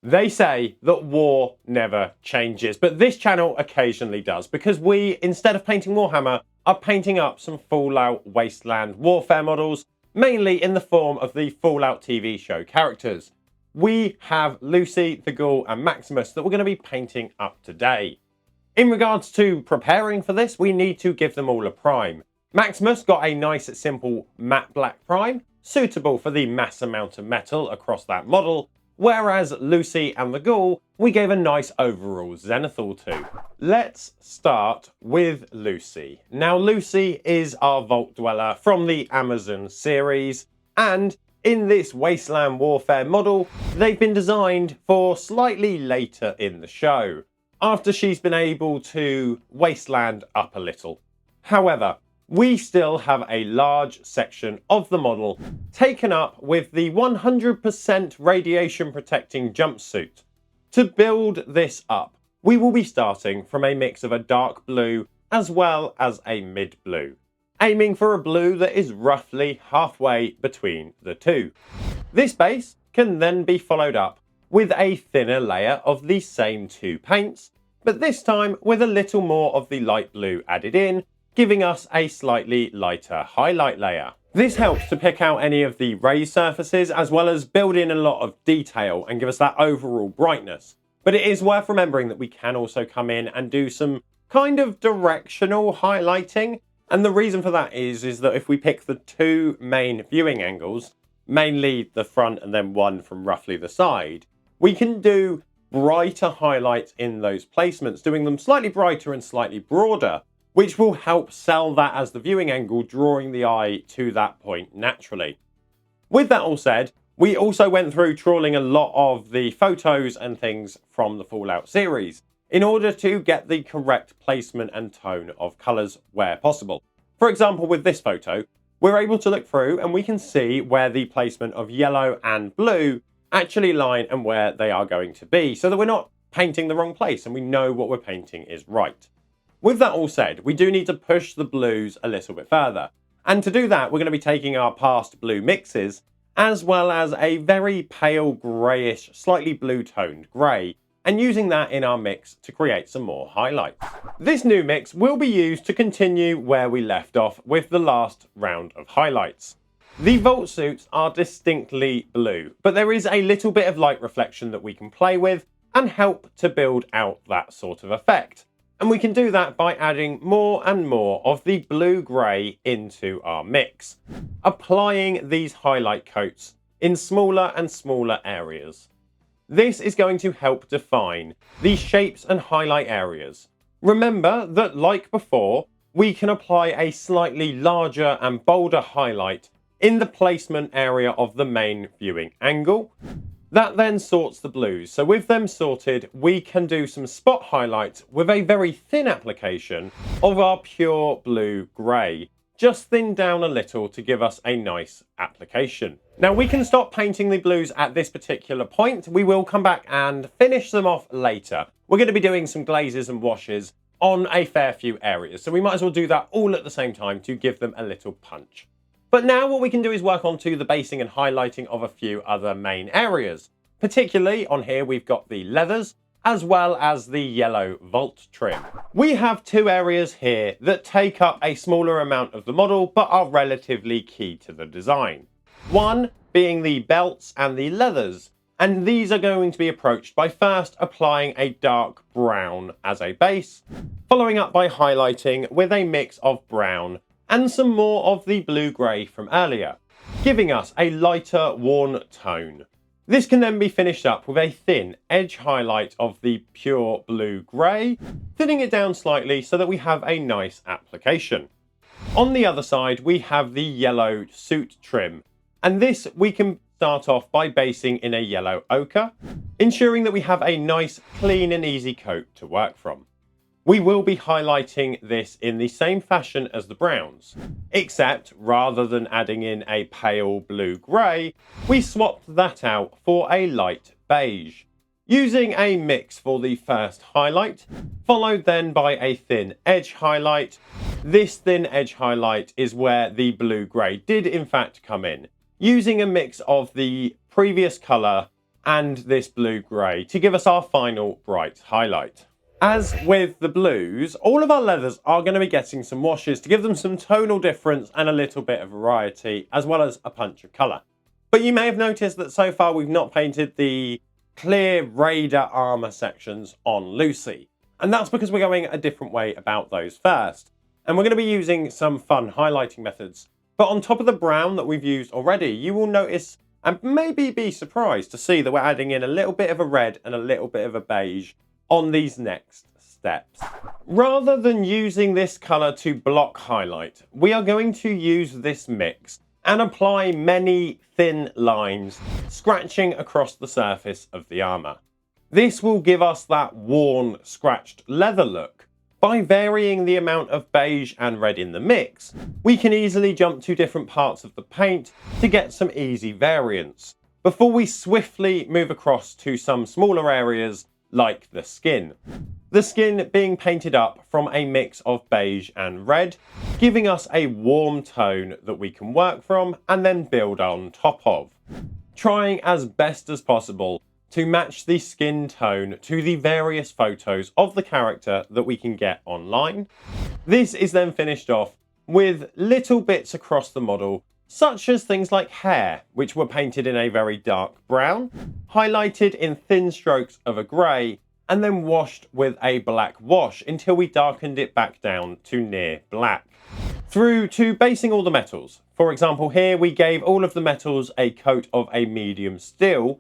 They say that war never changes, but this channel occasionally does, because we, instead of painting Warhammer, are painting up some Fallout Wasteland warfare models, mainly in the form of the Fallout TV show characters. We have Lucy, the Ghoul and Maximus that we're going to be painting up today. In regards to preparing for this, we need to give them all a prime. Maximus got a nice simple matte black prime, suitable for the mass amount of metal across that model, whereas Lucy and the Ghoul, we gave a nice overall zenithal to. Let's start with Lucy. Now Lucy is our Vault Dweller from the Amazon series, and in this Wasteland Warfare model, they've been designed for slightly later in the show, after she's been able to wasteland up a little. However, we still have a large section of the model taken up with the 100% radiation protecting jumpsuit. To build this up, we will be starting from a mix of a dark blue as well as a mid blue, aiming for a blue that is roughly halfway between the two. This base can then be followed up with a thinner layer of the same two paints, but this time with a little more of the light blue added in, giving us a slightly lighter highlight layer. This helps to pick out any of the raised surfaces as well as build in a lot of detail and give us that overall brightness. But it is worth remembering that we can also come in and do some kind of directional highlighting, and the reason for that is that if we pick the two main viewing angles, mainly the front and then one from roughly the side, we can do brighter highlights in those placements, doing them slightly brighter and slightly broader, which will help sell that as the viewing angle, drawing the eye to that point naturally. With that all said, we also went through trawling a lot of the photos and things from the Fallout series in order to get the correct placement and tone of colours where possible. For example, with this photo, we're able to look through and we can see where the placement of yellow and blue actually line and where they are going to be, so that we're not painting the wrong place and we know what we're painting is right. With that all said, we do need to push the blues a little bit further. And to do that, we're going to be taking our past blue mixes, as well as a very pale greyish, slightly blue toned grey, and using that in our mix to create some more highlights. This new mix will be used to continue where we left off with the last round of highlights. The vault suits are distinctly blue, but there is a little bit of light reflection that we can play with and help to build out that sort of effect. And we can do that by adding more and more of the blue-grey into our mix, applying these highlight coats in smaller and smaller areas. This is going to help define the shapes and highlight areas. Remember that, like before, we can apply a slightly larger and bolder highlight in the placement area of the main viewing angle. That then sorts the blues, so with them sorted, we can do some spot highlights with a very thin application of our pure blue-grey, just thinned down a little to give us a nice application. Now we can stop painting the blues at this particular point. We will come back and finish them off later. We're going to be doing some glazes and washes on a fair few areas, so we might as well do that all at the same time to give them a little punch. But now what we can do is work on to the basing and highlighting of a few other main areas. Particularly on here we've got the leathers as well as the yellow vault trim. We have two areas here that take up a smaller amount of the model but are relatively key to the design. One being the belts and the leathers, and these are going to be approached by first applying a dark brown as a base, following up by highlighting with a mix of brown and some more of the blue-grey from earlier, giving us a lighter worn tone. This can then be finished up with a thin edge highlight of the pure blue-grey, thinning it down slightly so that we have a nice application. On the other side, we have the yellow suit trim, and this we can start off by basing in a yellow ochre, ensuring that we have a nice, clean and easy coat to work from. We will be highlighting this in the same fashion as the browns, except rather than adding in a pale blue-grey, we swapped that out for a light beige, using a mix for the first highlight, followed then by a thin edge highlight. This thin edge highlight is where the blue-grey did in fact come in, using a mix of the previous colour and this blue-grey to give us our final bright highlight. As with the blues, all of our leathers are going to be getting some washes to give them some tonal difference and a little bit of variety, as well as a punch of colour. But you may have noticed that so far we've not painted the clear Raider armour sections on Lucy. And that's because we're going a different way about those first. And we're going to be using some fun highlighting methods. But on top of the brown that we've used already, you will notice and maybe be surprised to see that we're adding in a little bit of a red and a little bit of a beige on these next steps. Rather than using this colour to block highlight, we are going to use this mix and apply many thin lines scratching across the surface of the armour. This will give us that worn, scratched leather look. By varying the amount of beige and red in the mix, we can easily jump to different parts of the paint to get some easy variance, before we swiftly move across to some smaller areas like the skin. The skin being painted up from a mix of beige and red, giving us a warm tone that we can work from and then build on top of. Trying as best as possible to match the skin tone to the various photos of the character that we can get online. This is then finished off with little bits across the model, such as things like hair, which were painted in a very dark brown, highlighted in thin strokes of a grey, and then washed with a black wash until we darkened it back down to near black. Through to basing all the metals. For example, here we gave all of the metals a coat of a medium steel.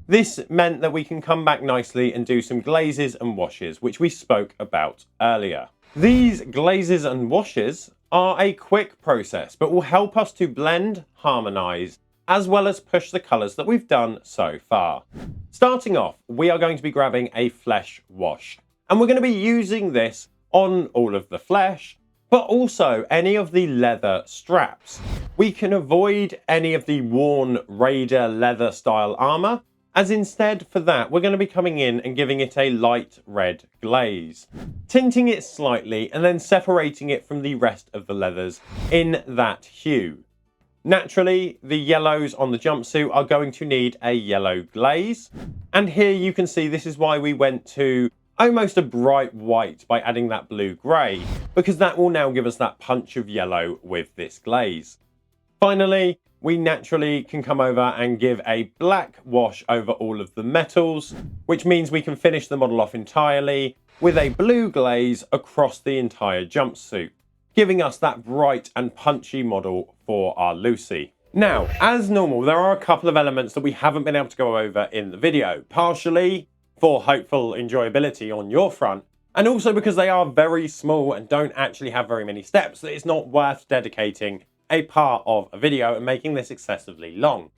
This meant that we can come back nicely and do some glazes and washes, which we spoke about earlier. These glazes and washes are a quick process, but will help us to blend, harmonise, as well as push the colours that we've done so far. Starting off, we are going to be grabbing a flesh wash, and we're going to be using this on all of the flesh, but also any of the leather straps. We can avoid any of the worn Raider leather style armour, as instead for that we're going to be coming in and giving it a light red glaze, tinting it slightly and then separating it from the rest of the leathers in that hue. Naturally, the yellows on the jumpsuit are going to need a yellow glaze, and here you can see this is why we went to almost a bright white by adding that blue-grey, because that will now give us that punch of yellow with this glaze. Finally, we naturally can come over and give a black wash over all of the metals, which means we can finish the model off entirely with a blue glaze across the entire jumpsuit, giving us that bright and punchy model for our Lucy. Now, as normal, there are a couple of elements that we haven't been able to go over in the video, partially for hopeful enjoyability on your front, and also because they are very small and don't actually have very many steps, that it's not worth dedicating a part of a video and making this excessively long.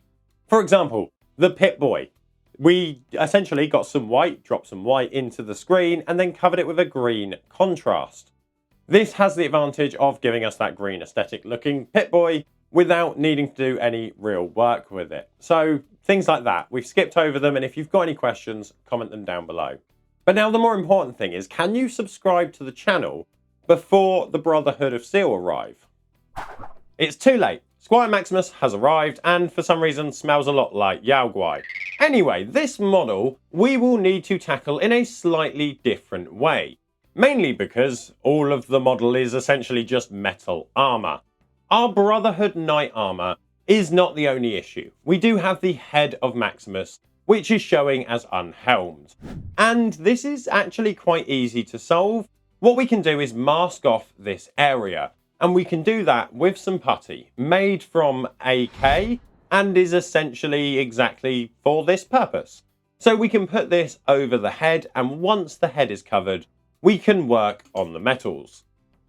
For example, the Pip-Boy. We essentially got some white, dropped some white into the screen, and then covered it with a green contrast. This has the advantage of giving us that green aesthetic looking Pip-Boy without needing to do any real work with it. So things like that, we've skipped over them, and if you've got any questions, comment them down below. But now the more important thing is, can you subscribe to the channel before the Brotherhood of Steel arrive? It's too late. Squire Maximus has arrived and for some reason smells a lot like Yao Guai. Anyway, this model we will need to tackle in a slightly different way. Mainly because all of the model is essentially just metal armour. Our Brotherhood Knight armour is not the only issue. We do have the head of Maximus, which is showing as unhelmed. And this is actually quite easy to solve. What we can do is mask off this area. And we can do that with some putty made from AK and is essentially exactly for this purpose. So we can put this over the head, and once the head is covered, we can work on the metals.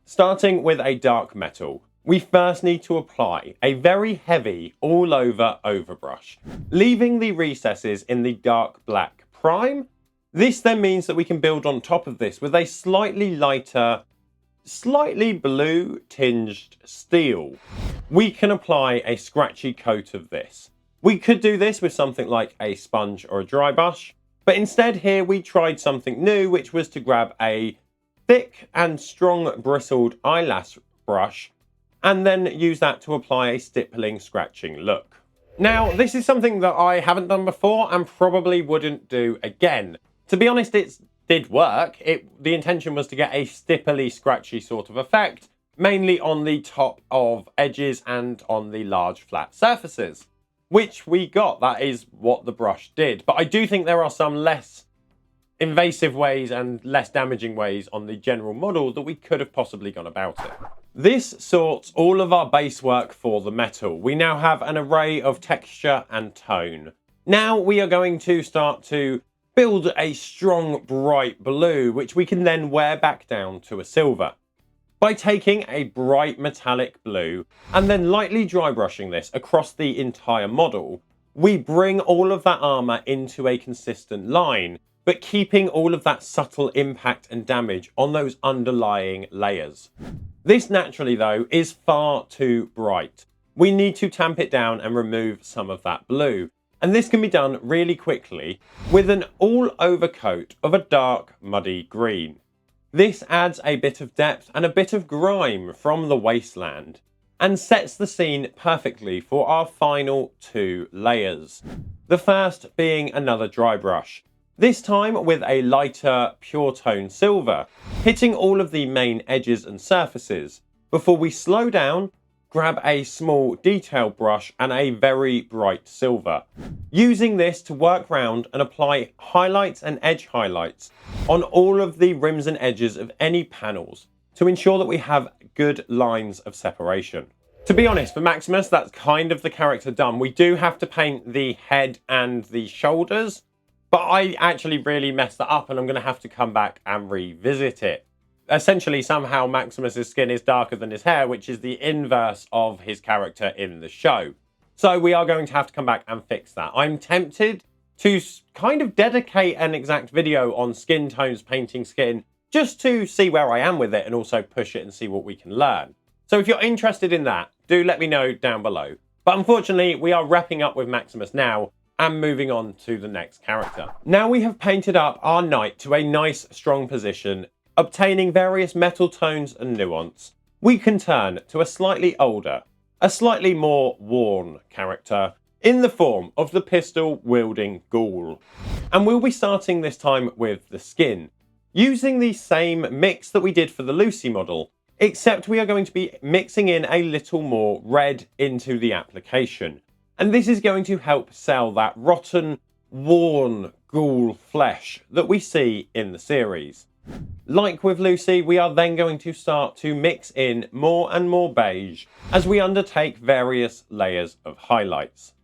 Starting with a dark metal, we first need to apply a very heavy all-over overbrush, leaving the recesses in the dark black prime. This then means that we can build on top of this with a slightly lighter, slightly blue tinged steel. We can apply a scratchy coat of this. We could do this with something like a sponge or a dry brush, but instead here we tried something new, which was to grab a thick and strong bristled eyelash brush and then use that to apply a stippling scratching look. Now, this is something that I haven't done before and probably wouldn't do again. To be honest, it did work. The intention was to get a stipply, scratchy sort of effect, mainly on the top of edges and on the large flat surfaces, which we got. That is what the brush did. But I do think there are some less invasive ways and less damaging ways on the general model that we could have possibly gone about it. This sorts all of our base work for the metal. We now have an array of texture and tone. Now we are going to start to build a strong bright blue, which we can then wear back down to a silver. By taking a bright metallic blue and then lightly dry brushing this across the entire model, we bring all of that armour into a consistent line, but keeping all of that subtle impact and damage on those underlying layers. This naturally though is far too bright. We need to tamp it down and remove some of that blue. And this can be done really quickly with an all over coat of a dark muddy green. This adds a bit of depth and a bit of grime from the wasteland and sets the scene perfectly for our final two layers. The first being another dry brush. This time with a lighter pure tone silver, hitting all of the main edges and surfaces before we slow down, grab a small detail brush and a very bright silver. Using this to work round and apply highlights and edge highlights on all of the rims and edges of any panels to ensure that we have good lines of separation. To be honest, for Maximus, that's kind of the character done. We do have to paint the head and the shoulders, but I actually really messed that up and I'm going to have to come back and revisit it. Essentially, somehow Maximus's skin is darker than his hair, which is the inverse of his character in the show. So we are going to have to come back and fix that. I'm tempted to kind of dedicate an exact video on skin tones, painting skin, just to see where I am with it and also push it and see what we can learn. So if you're interested in that, do let me know down below. But unfortunately, we are wrapping up with Maximus now and moving on to the next character. Now we have painted up our knight to a nice strong position, obtaining various metal tones and nuance. We can turn to a slightly older, a slightly more worn character in the form of the pistol-wielding ghoul. And we'll be starting this time with the skin, using the same mix that we did for the Lucy model, except we are going to be mixing in a little more red into the application. And this is going to help sell that rotten, worn ghoul flesh that we see in the series. Like with Lucy, we are then going to start to mix in more and more beige as we undertake various layers of highlights.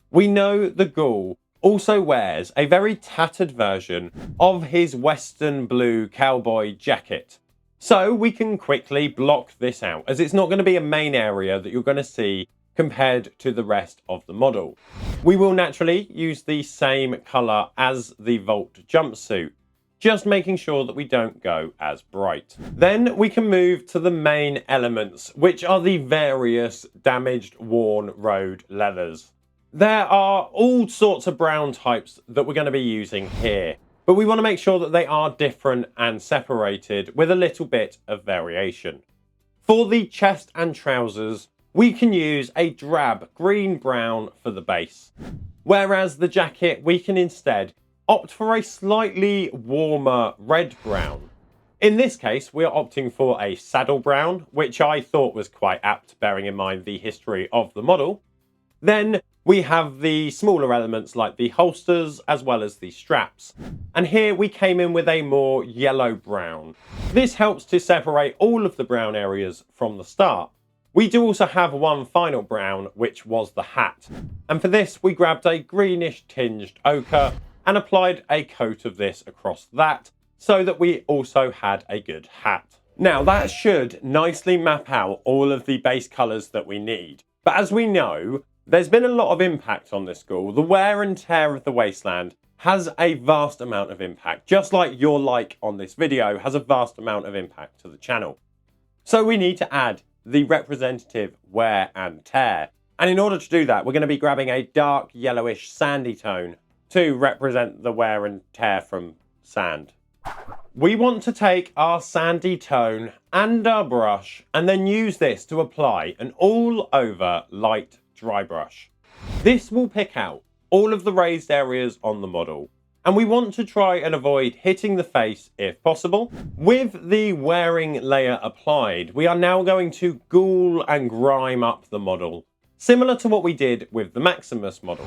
We know the ghoul also wears a very tattered version of his western blue cowboy jacket. So we can quickly block this out as it's not going to be a main area that you're going to see compared to the rest of the model. We will naturally use the same colour as the Vault jumpsuit, just making sure that we don't go as bright. Then we can move to the main elements, which are the various damaged, worn road leathers. There are all sorts of brown types that we're going to be using here, but we want to make sure that they are different and separated with a little bit of variation. For the chest and trousers, we can use a drab green-brown for the base, whereas the jacket we can instead opt for a slightly warmer red-brown. In this case, we are opting for a saddle brown, which I thought was quite apt, bearing in mind the history of the model. Then we have the smaller elements like the holsters as well as the straps. And here we came in with a more yellow-brown. This helps to separate all of the brown areas from the start. We do also have one final brown, which was the hat. And for this, we grabbed a greenish tinged ochre and applied a coat of this across that so that we also had a good hat. Now that should nicely map out all of the base colours that we need. But as we know, there's been a lot of impact on this ghoul. The wear and tear of the wasteland has a vast amount of impact, just like your like on this video has a vast amount of impact to the channel. So we need to add the representative wear and tear. And in order to do that, we're going to be grabbing a dark yellowish sandy tone to represent the wear and tear from sand. We want to take our sandy tone and our brush and then use this to apply an all over light dry brush. This will pick out all of the raised areas on the model, and we want to try and avoid hitting the face if possible. With the wearing layer applied, we are now going to ghoul and grime up the model, similar to what we did with the Maximus model.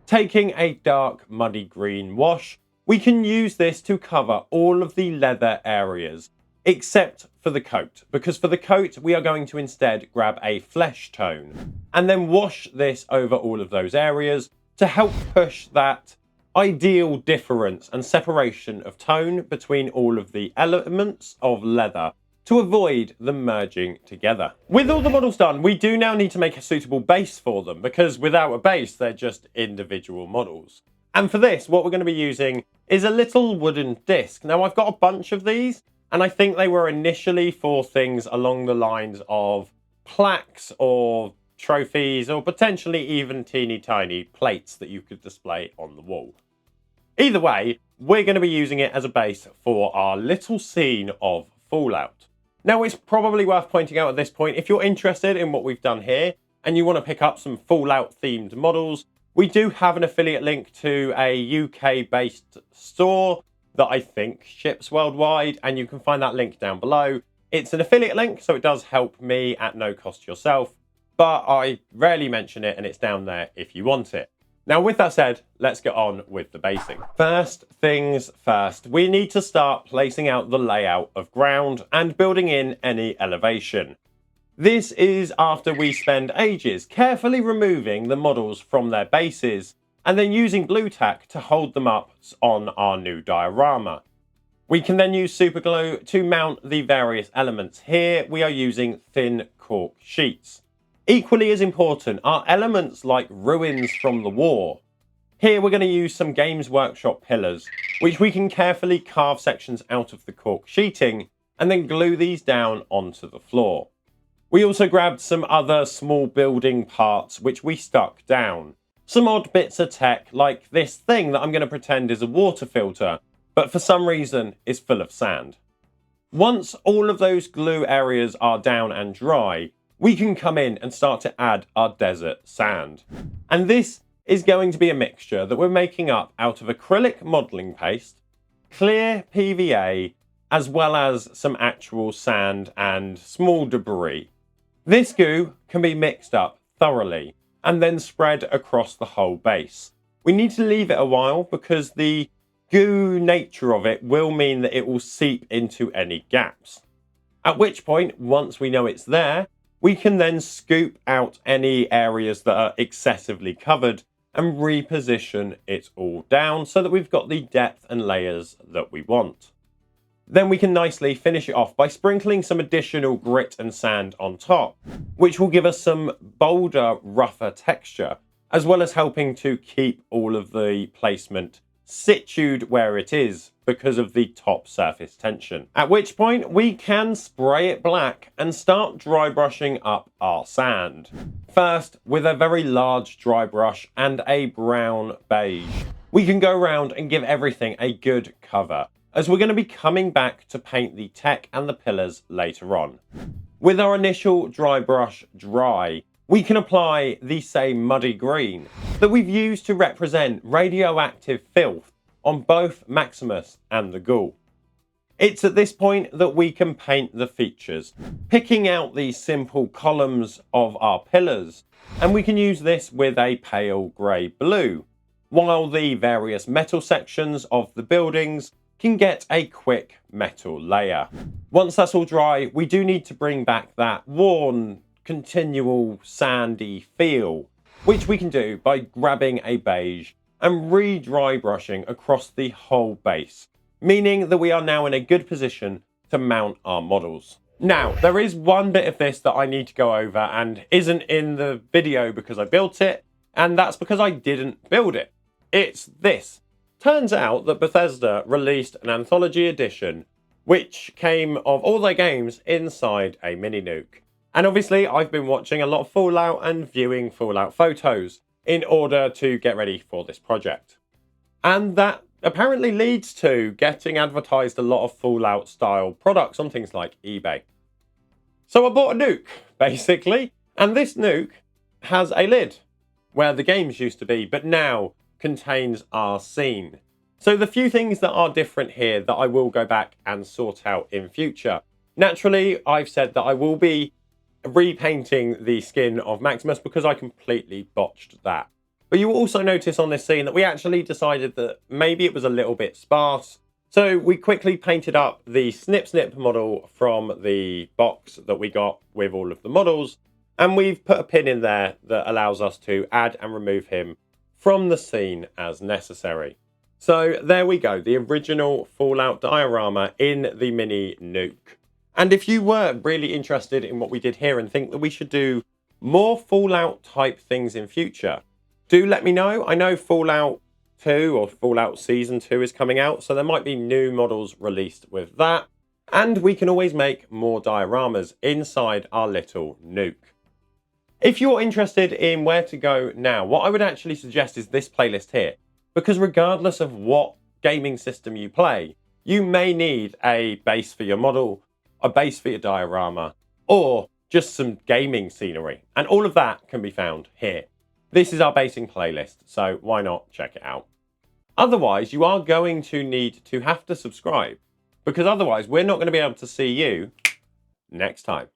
Taking a dark muddy green wash, we can use this to cover all of the leather areas, except for the coat, because for the coat we are going to instead grab a flesh tone and then wash this over all of those areas to help push that ideal difference and separation of tone between all of the elements of leather to avoid them merging together. With all the models done, we do now need to make a suitable base for them, because without a base, they're just individual models. And for this, what we're going to be using is a little wooden disc. Now, I've got a bunch of these, and I think they were initially for things along the lines of plaques or trophies, or potentially even teeny tiny plates that you could display on the wall. Either way, we're going to be using it as a base for our little scene of Fallout. Now, it's probably worth pointing out at this point, if you're interested in what we've done here and you want to pick up some Fallout themed models, we do have an affiliate link to a UK based store that I think ships worldwide, and you can find that link down below. It's an affiliate link, so it does help me at no cost to yourself, but I rarely mention it, and it's down there if you want it. Now, with that said, let's get on with the basing. First things first, we need to start placing out the layout of ground and building in any elevation. This is after we spend ages carefully removing the models from their bases and then using glue tack to hold them up on our new diorama. We can then use super glue to mount the various elements. Here we are using thin cork sheets. Equally as important are elements like ruins from the war. Here we're going to use some Games Workshop pillars, which we can carefully carve sections out of the cork sheeting and then glue these down onto the floor. We also grabbed some other small building parts which we stuck down. Some odd bits of tech like this thing that I'm going to pretend is a water filter, but for some reason is full of sand. Once all of those glue areas are down and dry, we can come in and start to add our desert sand. And this is going to be a mixture that we're making up out of acrylic modelling paste, clear PVA, as well as some actual sand and small debris. This goo can be mixed up thoroughly and then spread across the whole base. We need to leave it a while because the goo nature of it will mean that it will seep into any gaps. At which point, once we know it's there, we can then scoop out any areas that are excessively covered and reposition it all down so that we've got the depth and layers that we want. Then we can nicely finish it off by sprinkling some additional grit and sand on top, which will give us some bolder, rougher texture, as well as helping to keep all of the placement situed where it is because of the top surface tension. At which point we can spray it black and start dry brushing up our sand. First, with a very large dry brush and a brown beige, we can go around and give everything a good cover, as we're going to be coming back to paint the tech and the pillars later on. With our initial dry brush dry, we can apply the same muddy green that we've used to represent radioactive filth on both Maximus and the Ghoul. It's at this point that we can paint the features, picking out these simple columns of our pillars, and we can use this with a pale grey blue, while the various metal sections of the buildings can get a quick metal layer. Once that's all dry, we do need to bring back that worn, continual sandy feel, which we can do by grabbing a beige and re-dry brushing across the whole base, meaning that we are now in a good position to mount our models. Now, there is one bit of this that I need to go over and isn't in the video because I built it, and that's because I didn't build it. It's this. Turns out that Bethesda released an anthology edition which came of all their games inside a mini-nuke. And obviously I've been watching a lot of Fallout and viewing Fallout photos in order to get ready for this project. And that apparently leads to getting advertised a lot of Fallout style products on things like eBay. So I bought a nuke, basically, and this nuke has a lid. where the games used to be, but now contains our scene. So the few things that are different here that I will go back and sort out in future. Naturally, I've said that I will be repainting the skin of Maximus because I completely botched that. But you will also notice on this scene that we actually decided that maybe it was a little bit sparse. So we quickly painted up the snip model from the box that we got with all of the models. And we've put a pin in there that allows us to add and remove him from the scene as necessary. So there we go, the original Fallout diorama in the mini-nuke. And if you were really interested in what we did here and think that we should do more Fallout type things in future, do let me know. I know Fallout 2 or Fallout Season 2 is coming out, so there might be new models released with that. And we can always make more dioramas inside our little nuke. If you're interested in where to go now, what I would actually suggest is this playlist here. Because regardless of what gaming system you play, you may need a base for your model, a base for your diorama, or just some gaming scenery. And all of that can be found here. This is our basing playlist, so why not check it out? Otherwise, you are going to have to subscribe, because otherwise we're not going to be able to see you next time.